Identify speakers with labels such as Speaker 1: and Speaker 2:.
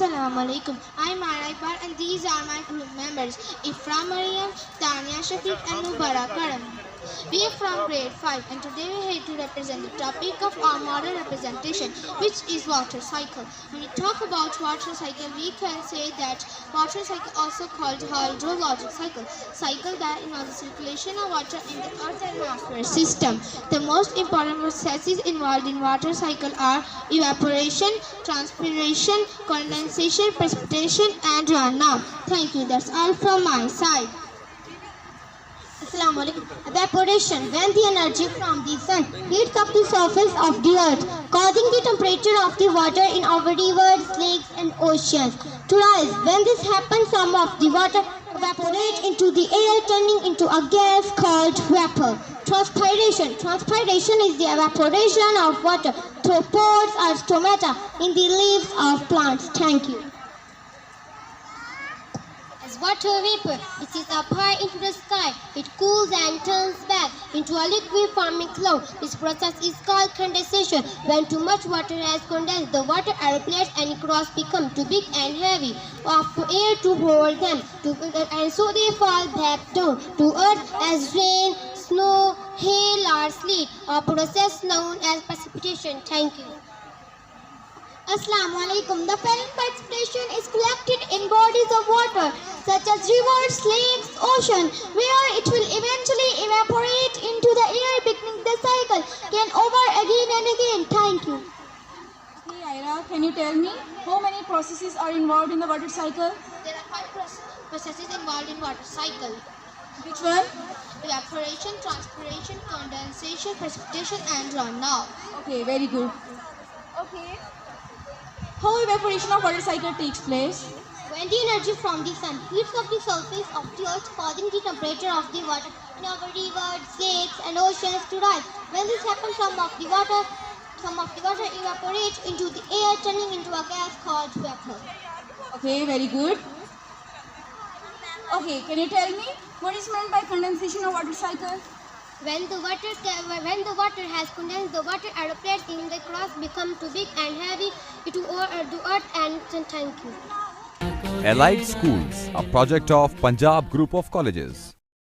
Speaker 1: Assalamu alaikum. I'm Maraibar and these are my group members Ifra Mariam, Tanya Shafiq and Mubarak Karam. We are from grade 5 and today we are here to represent the topic of our model representation, which is water cycle. When we talk about water cycle, we can say that water cycle, also called hydrologic cycle that involves the circulation of water in the earth and atmosphere system. The most important processes involved in water cycle are evaporation, transpiration, condensation, precipitation and runoff. Thank you. That's all from my side.
Speaker 2: Assalamu alaikum. Evaporation, when the energy from the sun heats up the surface of the earth, causing the temperature of the water in our rivers, lakes and oceans to rise. When this happens, some of the water evaporates into the air, turning into a gas called vapor. Transpiration. Transpiration is the evaporation of water through pores or stomata in the leaves of plants. Thank you. As water vapor, it is up high into the sky. It cools and turns back into a liquid forming cloud. This process is called condensation. When too much water has condensed, the water aeroplanes and clouds become too big and heavy for air to hold them, and so they fall back down to earth as rain, snow, hail or sleet, a process known as precipitation. Thank you. Assalamu alaikum. The following precipitation is collected in bodies of water such as rivers, lakes, ocean, where it will eventually evaporate into the air, beginning the cycle again over again and again. Thank you.
Speaker 3: Hey Ira, can you tell me how many processes are involved in the water cycle?
Speaker 1: There are 5 processes involved in water cycle.
Speaker 3: Which one?
Speaker 1: Evaporation, transpiration, condensation, precipitation and runoff.
Speaker 3: Okay, very good. Okay. How evaporation of water cycle takes place?
Speaker 2: When the energy from the sun heats up the surface of the earth, causing the temperature of the water in our rivers, lakes and oceans to rise. When this happens, some of the water evaporates into the air, turning into a gas called vapor.
Speaker 3: Okay, very good. Okay, can you tell me what is meant by condensation of water cycle?
Speaker 2: When the water has condensed, the water aeroplanes in the cross become too big and heavy to earth and thank you.
Speaker 4: Allied Schools, a project of Punjab Group of Colleges.